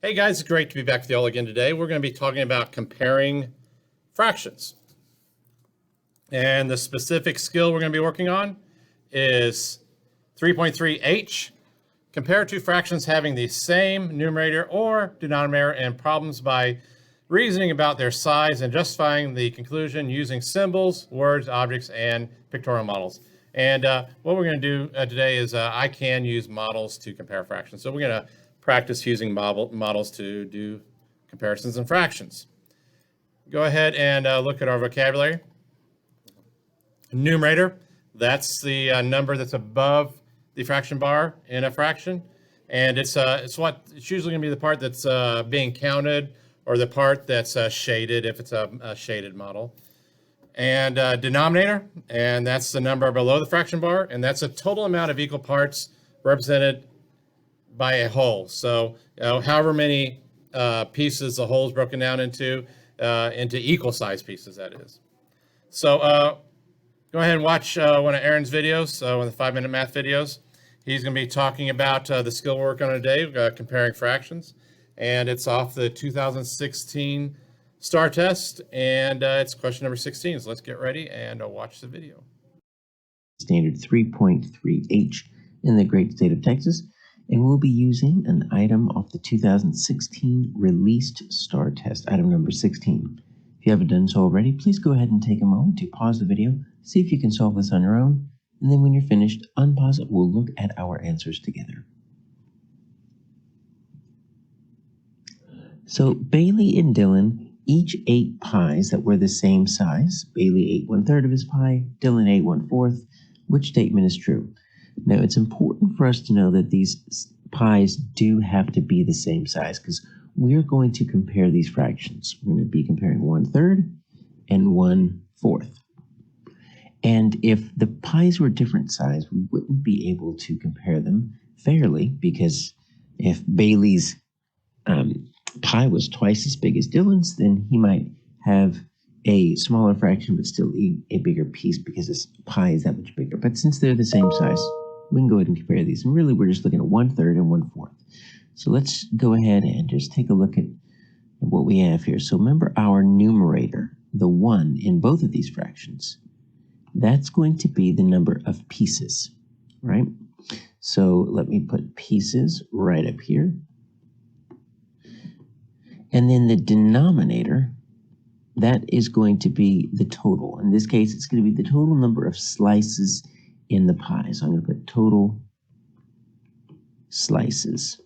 Hey guys, it's great to be back with you all again today. We're going to be talking about comparing fractions. And the specific skill we're going to be working on is 3.3H. Compare two fractions having the same numerator or denominator and problems by reasoning about their size and justifying the conclusion using symbols, words, objects, and pictorial models. And what we're going to do today is I can use models to compare fractions. So we're going to practice using models to do comparisons and fractions. Go ahead and look at our vocabulary. Numerator, that's the number that's above the fraction bar in a fraction. And it's usually going to be the part that's being counted or the part that's shaded if it's a shaded model. And denominator, and that's the number below the fraction bar, and that's a total amount of equal parts represented by a whole. So however many pieces the whole is broken down into equal size pieces, that is. So go ahead and watch one of Aaron's videos, one of the 5-minute math videos. He's going to be talking about the skill we're working on today, comparing fractions. And it's off the 2016 STAR test, and it's question number 16. So let's get ready and watch the video. Standard 3.3H in the great state of Texas. And we'll be using an item off the 2016 released STAR test, item number 16. If you haven't done so already, please go ahead and take a moment to pause the video, see if you can solve this on your own, and then when you're finished, unpause it. We'll look at our answers together. So Bailey and Dylan each ate pies that were the same size. Bailey ate 1/3 of his pie, Dylan ate 1/4. Which statement is true? Now, it's important for us to know that these pies do have to be the same size because we're going to compare these fractions. We're going to be comparing 1/3 and 1/4. And if the pies were different size, we wouldn't be able to compare them fairly because if Bailey's pie was twice as big as Dylan's, then he might have a smaller fraction but still eat a bigger piece because his pie is that much bigger. But since they're the same size, we can go ahead and compare these. And really, we're just looking at 1/3 and 1/4. So let's go ahead and just take a look at what we have here. So remember our numerator, the 1 in both of these fractions. That's going to be the number of pieces, right? So let me put pieces right up here. And then the denominator, that is going to be the total. In this case, it's going to be the total number of slices in the pie. So I'm going to put total slices.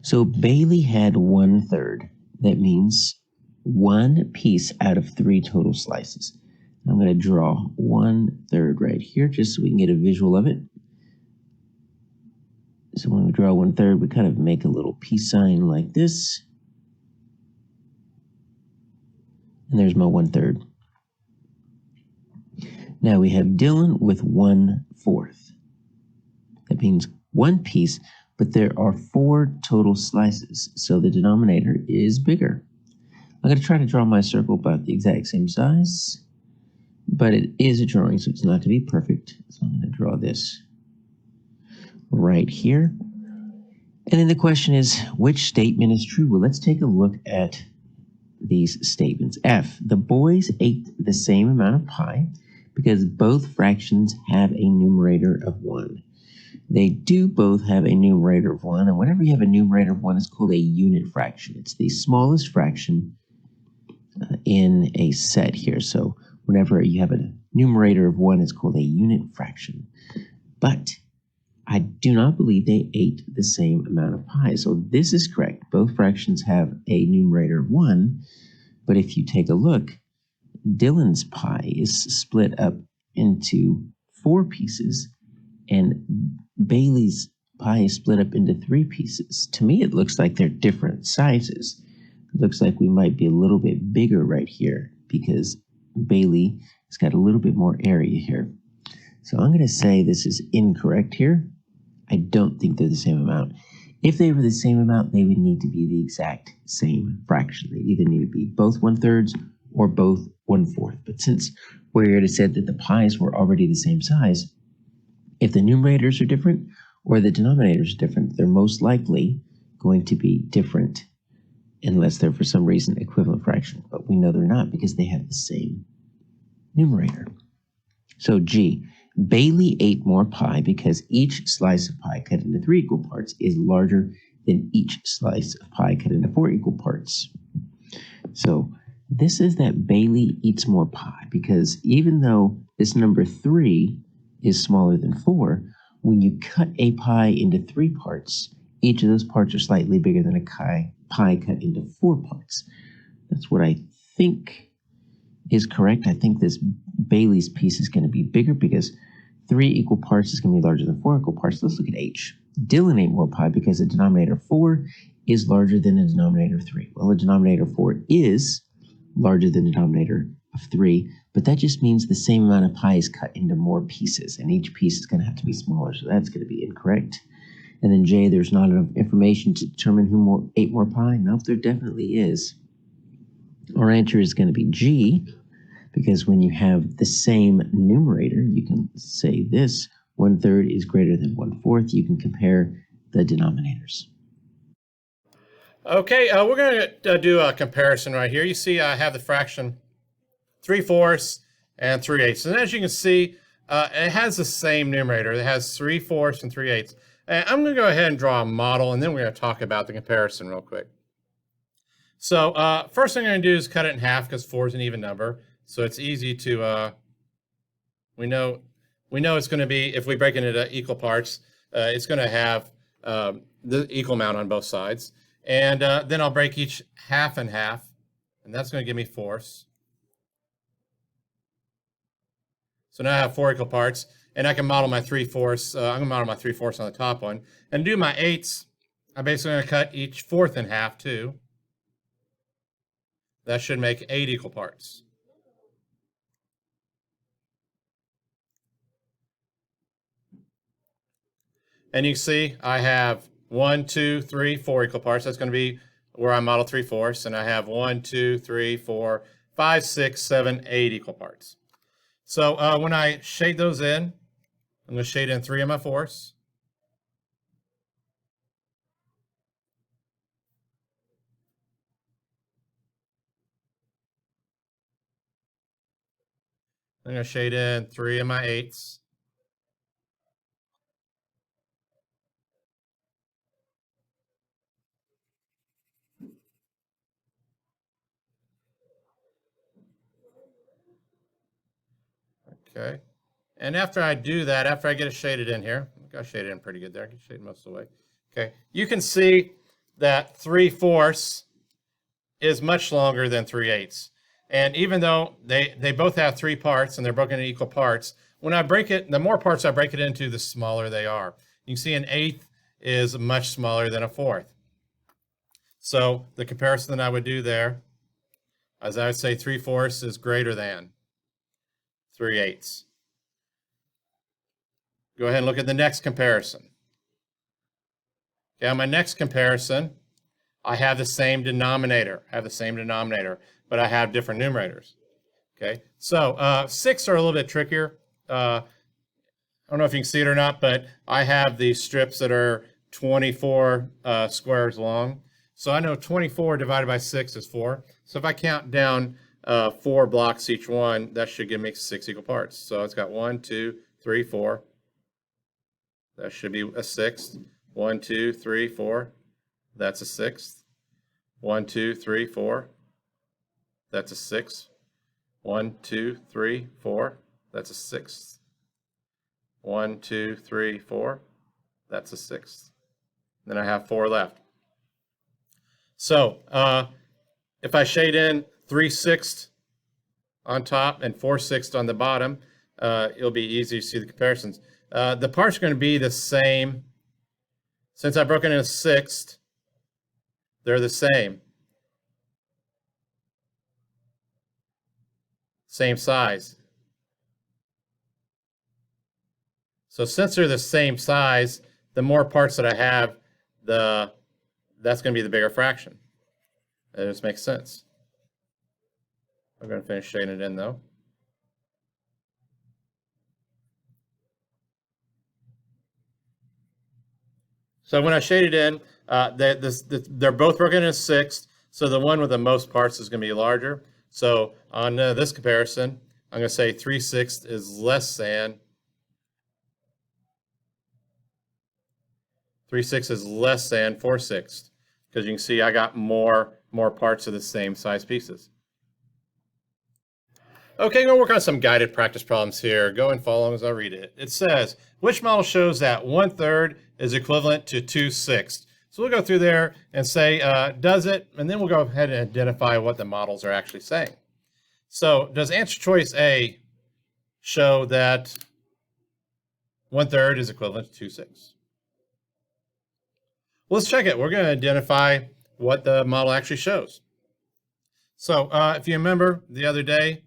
So Bailey had 1/3. That means 1 piece out of 3 total slices. I'm going to draw 1/3 right here just so we can get a visual of it. So when we draw 1/3, we kind of make a little peace sign like this. And there's my 1/3. Now we have Dylan with 1/4. That means 1 piece, but there are 4 total slices, so the denominator is bigger. I'm going to try to draw my circle about the exact same size, but it is a drawing, so it's not going to be perfect. So I'm going to draw this right here. And then the question is, which statement is true? Well, let's take a look at these statements. F, the boys ate the same amount of pie because both fractions have a numerator of 1. They do both have a numerator of 1, and whenever you have a numerator of 1, it's called a unit fraction. It's the smallest fraction in a set here. So whenever you have a numerator of 1, it's called a unit fraction. But I do not believe they ate the same amount of pie. So this is correct. Both fractions have a numerator of 1. But if you take a look, Dylan's pie is split up into 4 pieces, and Bailey's pie is split up into 3 pieces. To me, it looks like they're different sizes. It looks like we might be a little bit bigger right here because Bailey has got a little bit more area here. So I'm going to say this is incorrect here. I don't think they're the same amount. If they were the same amount, they would need to be the exact same fraction. They either need to be both 1/3 or both 1/4. But since we already said that the pies were already the same size, if the numerators are different or the denominators are different, they're most likely going to be different unless they're for some reason equivalent fraction. But we know they're not because they have the same numerator. So G, Bailey ate more pie because each slice of pie cut into 3 equal parts is larger than each slice of pie cut into 4 equal parts. So this is that Bailey eats more pie because even though this number 3 is smaller than 4, when you cut a pie into 3 parts, each of those parts are slightly bigger than a pie cut into 4 parts. That's what I think is correct. I think this Bailey's piece is going to be bigger because 3 equal parts is going to be larger than 4 equal parts. Let's look at H. Dylan ate more pie because the denominator 4 is larger than the denominator of 3. Well, the denominator of 4 is larger than the denominator of 3, but that just means the same amount of pie is cut into more pieces, and each piece is going to have to be smaller, so that's going to be incorrect. And then J, there's not enough information to determine who ate more pie. Nope, there definitely is. Our answer is going to be G, because when you have the same numerator, you can say this 1/3 is greater than 1/4. You can compare the denominators. Okay, we're going to do a comparison right here. You see I have the fraction 3/4 and 3/8. And as you can see, it has the same numerator. It has 3/4 and 3/8. And I'm going to go ahead and draw a model, and then we're going to talk about the comparison real quick. So first thing I'm going to do is cut it in half because 4 is an even number. So it's easy to, we know it's going to be, if we break it into equal parts, it's going to have the equal amount on both sides. And then I'll break each half in half, and that's going to give me 4ths. So now I have 4 equal parts, and I can model my 3/4. I'm going to model my 3/4 on the top one. And to do my 8ths, I'm basically going to cut each 4th in half too. That should make 8 equal parts. And you can see I have 1, 2, 3, 4 equal parts. That's going to be where I model 3/4. And I have 1, 2, 3, 4, 5, 6, 7, 8 equal parts. So when I shade those in, I'm going to shade in 3 of my 4ths. I'm going to shade in 3 of my 8ths. Okay. And after I do that, after I get it shaded in here, I got shaded in pretty good there. I can shade most of the way. Okay. You can see that 3/4 is much longer than 3/8. And even though they both have 3 parts and they're broken into equal parts, when I break it, the more parts I break it into, the smaller they are. You can see an 1/8 is much smaller than a 4th. So the comparison that I would do there, as I would say 3/4 is greater than 3/8. Go ahead and look at the next comparison. Okay, on my next comparison, I have the same denominator. But I have different numerators. Okay, so 6 are a little bit trickier. I don't know if you can see it or not, but I have these strips that are 24 squares long. So I know 24 divided by 6 is 4. So if I count down 4 blocks each one, that should give me 6 equal parts. So it's got 1, 2, 3, 4. That should be a 6th. 1, 2, 3, 4. That's a 6th. 1, 2, 3, 4. That's a 6th. 1, 2, 3, 4. That's a 6th. 1, 2, 3, 4. That's a 6th. Then I have 4 left. So if I shade in 3/6 on top and 4/6 on the bottom, it'll be easy to see the comparisons. The parts are going to be the same. Since I broke it into 1/6, they're the same. Same size. So since they're the same size, the more parts that I have, that's going to be the bigger fraction. That just makes sense. I'm going to finish shading it in though. So when I shade it in, They're both broken into sixths, so the one with the most parts is going to be larger. So on this comparison, I'm going to say 3/6 is less than 4/6, because you can see I got more parts of the same size pieces. Okay, I'm going to work on some guided practice problems here. Go and follow as I read it. It says, which model shows that 1/3 is equivalent to 2/6? So we'll go through there and say, does it? And then we'll go ahead and identify what the models are actually saying. So does answer choice A show that 1/3 is equivalent to 2/6? Well, let's check it. We're going to identify what the model actually shows. So if you remember the other day,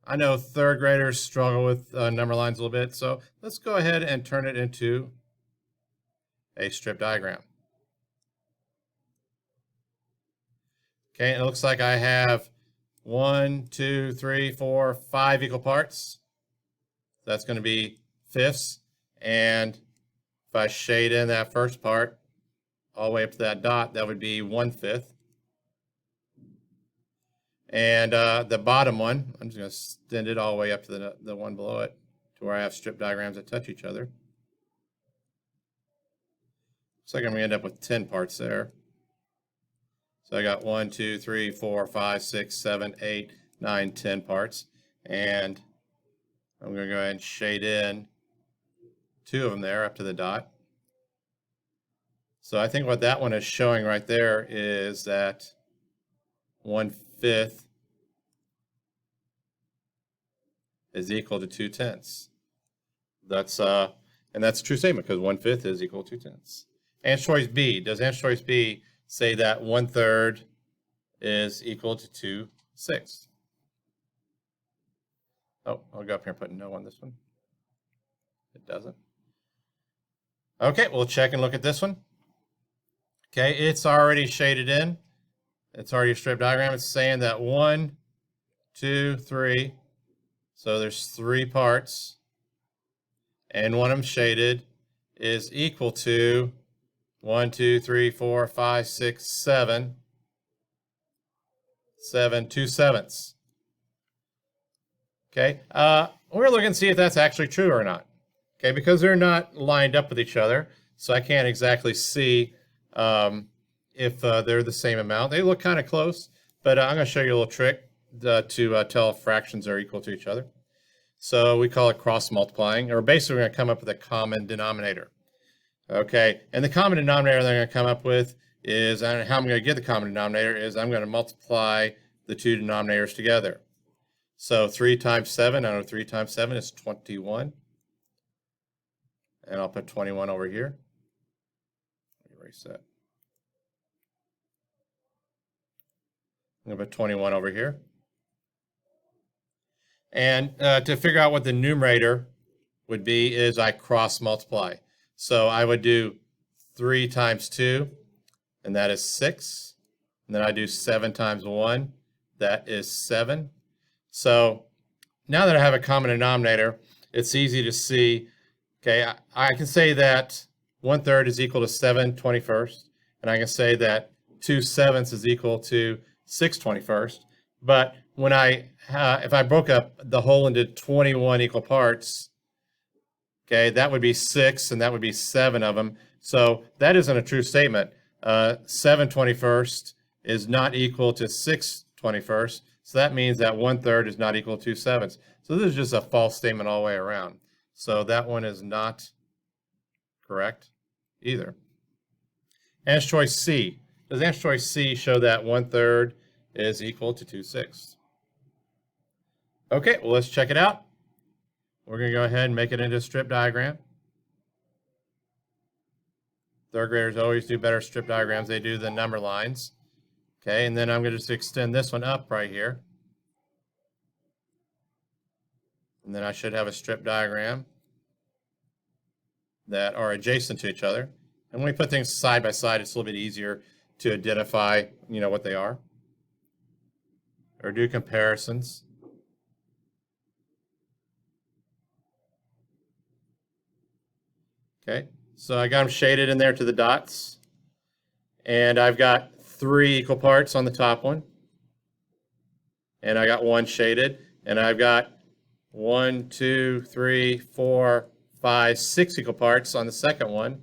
I know third graders struggle with number lines a little bit, so let's go ahead and turn it into a strip diagram. Okay, it looks like I have 1, 2, 3, 4, 5 equal parts. That's going to be fifths, and if I shade in that first part all the way up to that dot, that would be 1/5. And the bottom one, I'm just going to extend it all the way up to the one below it to where I have strip diagrams that touch each other. Looks like I'm going to end up with 10 parts there. So I got 1, 2, 3, 4, 5, 6, 7, 8, 9, 10 parts. And I'm going to go ahead and shade in 2 of them there up to the dot. So I think what that one is showing right there is that 1/5 is equal to 2/10. That's and that's a true statement because 1/5 is equal to 2/10. Answer choice B. Does answer choice B say that 1/3 is equal to 2/6? Oh, I'll go up here and put no on this one. It doesn't. Okay, we'll check and look at this one. Okay, it's already shaded in. It's already a strip diagram. It's saying that 1, 2, 3. So there's 3 parts. And one of them shaded is equal to 1, 2, 3, 4, 5, 6, 7. 2/7. Okay, we're looking to see if that's actually true or not. Okay, because they're not lined up with each other, so I can't exactly see if they're the same amount. They look kind of close, but I'm going to show you a little trick to tell if fractions are equal to each other. So we call it cross multiplying, or basically we're going to come up with a common denominator. Okay, and the common denominator that I'm going to come up with is, and how I'm going to get the common denominator is I'm going to multiply the two denominators together. So 3 times 7, I know 3 times 7 is 21. And I'll put 21 over here. Erase that. I'm going to put 21 over here. And to figure out what the numerator would be is I cross multiply. So I would do 3 times 2, and that is 6. And then I do 7 times 1, that is 7. So now that I have a common denominator, it's easy to see, okay, I can say that 1/3 is equal to 7/21, and I can say that 2/7 is equal to 6/21. But when if I broke up the whole into 21 equal parts, okay, that would be 6, and that would be 7 of them. So that isn't a true statement. 7/21 is not equal to 6/21. So that means that 1/3 is not equal to 2/7. So this is just a false statement all the way around. So that one is not correct either. Answer choice C. Does answer choice C show that 1/3 is equal to 2/6? Okay, well, let's check it out. We're going to go ahead and make it into a strip diagram. Third graders always do better strip diagrams. They do the number lines. Okay, and then I'm going to just extend this one up right here. And then I should have a strip diagram that are adjacent to each other. And when we put things side by side, it's a little bit easier to identify, what they are. Or do comparisons. Okay, So I got them shaded in there to the dots. And I've got 3 equal parts on the top one. And I got 1 shaded. And I've got 1, 2, 3, 4, 5, 6 equal parts on the second one.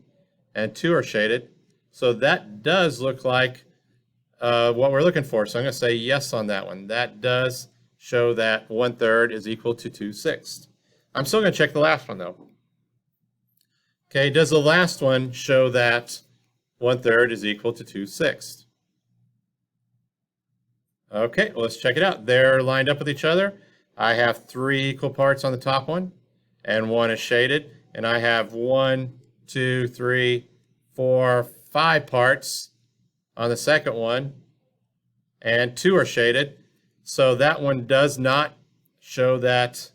And 2 are shaded. So that does look like what we're looking for. So I'm going to say yes on that one. That does show that 1/3 is equal to 2/6. I'm still going to check the last one though. Okay, does the last one show that 1/3 is equal to 2/6? Okay, well, let's check it out. They're lined up with each other. I have 3 equal parts on the top one, and 1 is shaded. And I have 1, 2, 3, 4, 5 parts on the second one, and 2 are shaded. So that one does not show that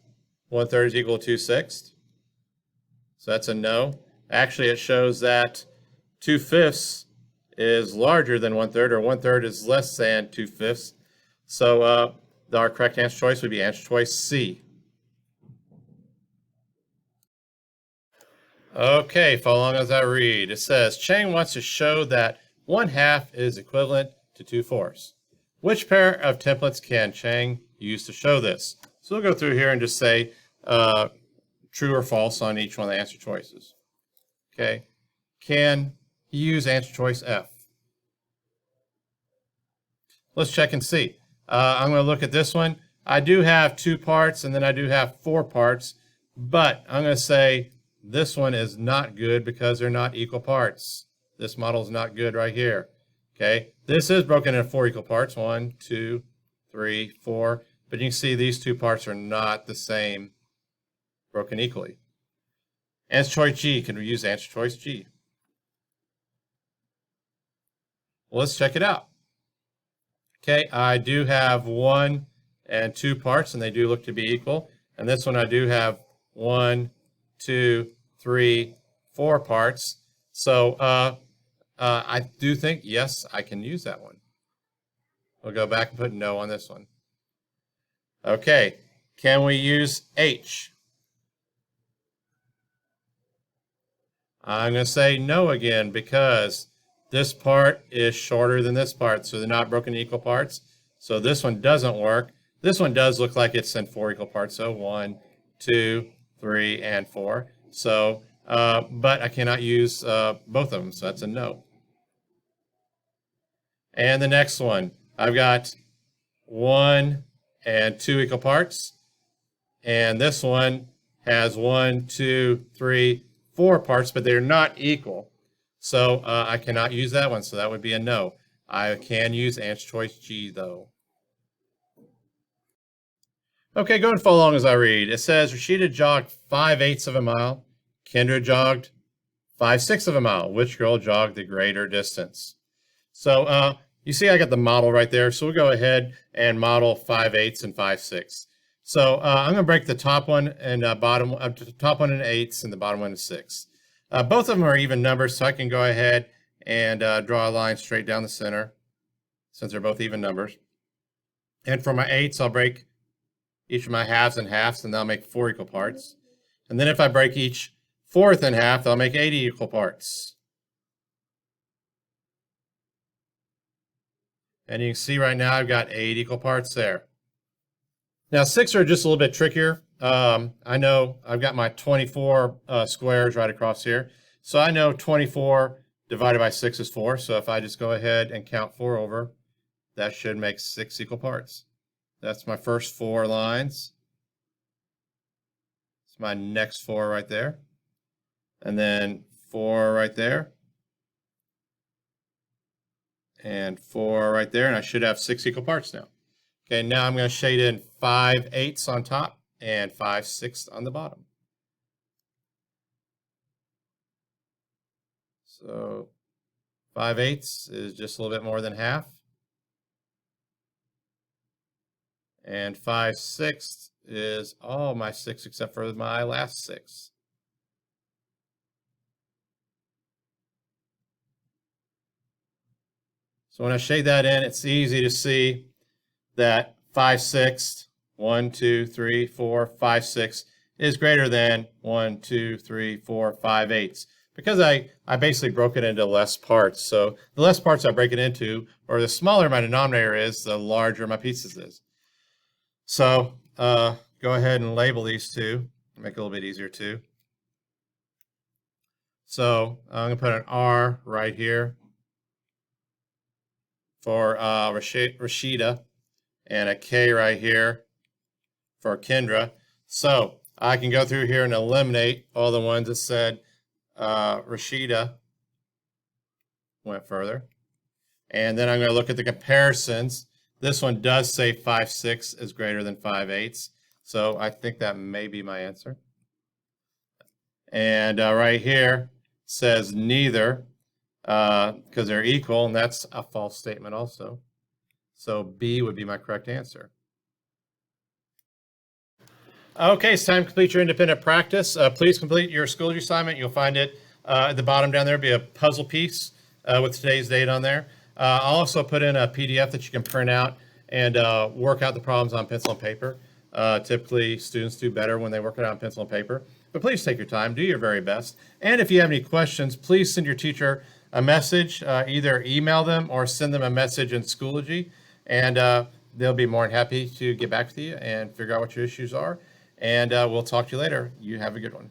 1/3 is equal to 2/6. So that's a no. Actually, it shows that 2/5 is larger than 1/3, or 1/3 is less than 2/5. So our correct answer choice would be answer choice C. Okay, follow along as I read. It says, Chang wants to show that 1/2 is equivalent to 2/4. Which pair of templates can Chang use to show this? So we'll go through here and just say true or false on each one of the answer choices. Okay, can he use answer choice F? Let's check and see. I'm going to look at this one. I do have 2 parts and then I do have 4 parts, but I'm going to say this one is not good because they're not equal parts. This model is not good right here. Okay, this is broken into 4 equal parts, 1, 2, 3, 4, but you can see these 2 parts are not the same, broken equally. Answer choice G, can we use answer choice G? Well, let's check it out. Okay, I do have 1 and 2 parts, and they do look to be equal. And this one I do have 1, 2, 3, 4 parts. So I do think, yes, I can use that one. We'll go back and put no on this one. Okay, can we use H? I'm going to say no again because this part is shorter than this part, so they're not broken into equal parts. So this one doesn't work. This one does look like it's in 4 equal parts, so 1, 2, 3, and 4. So, but I cannot use both of them, so that's a no. And the next one, I've got 1 and 2 equal parts, and this one has 1, 2, 3, 4 parts, but they're not equal. So I cannot use that one, so that would be a no. I can use answer choice G, though. Okay, go and follow along as I read. It says, Rashida jogged 5/8 of a mile. Kendra jogged 5/6 of a mile. Which girl jogged the greater distance? So you see I got the model right there, so we'll go ahead and model 5/8 and 5/6. So I'm going to break the top one and bottom, top one into 8s and the bottom one into 6. Both of them are even numbers, so I can go ahead and draw a line straight down the center since they're both even numbers. And for my 8s, I'll break each of my halves in halves, and that'll make 4 equal parts. And then if I break each 4th in half, I'll make 80 equal parts. And you can see right now I've got 8 equal parts there. Now 6 are just a little bit trickier. I know I've got my 24 squares right across here. So I know 24 divided by 6 is 4. So if I just go ahead and count 4 over, that should make 6 equal parts. That's my first 4 lines. It's my next 4 right there. And then 4 right there. And 4 right there. And I should have 6 equal parts now. Okay, now I'm going to shade in 5/8 on top and 5/6 on the bottom. So 5/8 is just a little bit more than half. And 5/6 is all my 6 except for my last 6. So when I shade that in, it's easy to see that 5/6, 1, 2, 3, 4, 5/6 is greater than 1, 2, 3, 4, 5/8. because I basically broke it into less parts. So the less parts I break it into, or the smaller my denominator is, the larger my pieces is. So go ahead and label these two, make it a little bit easier too. So I'm going to put an R right here for Rashida, and a K right here for Kendra. So I can go through here and eliminate all the ones that said Rashida went further. And then I'm going to look at the comparisons. This one does say 5/6 is greater than 5/8. So I think that may be my answer. And right here says neither, because they're equal, and that's a false statement also. So B would be my correct answer. Okay, it's time to complete your independent practice. Please complete your Schoology assignment. You'll find it at the bottom down there. Be a puzzle piece with today's date on there. I'll also put in a PDF that you can print out and work out the problems on pencil and paper. Typically, students do better when they work it out on pencil and paper. But please take your time, do your very best. And if you have any questions, please send your teacher a message. Either email them or send them a message in Schoology, and they'll be more than happy to get back with you and figure out what your issues are. And we'll talk to you later. You have a good one.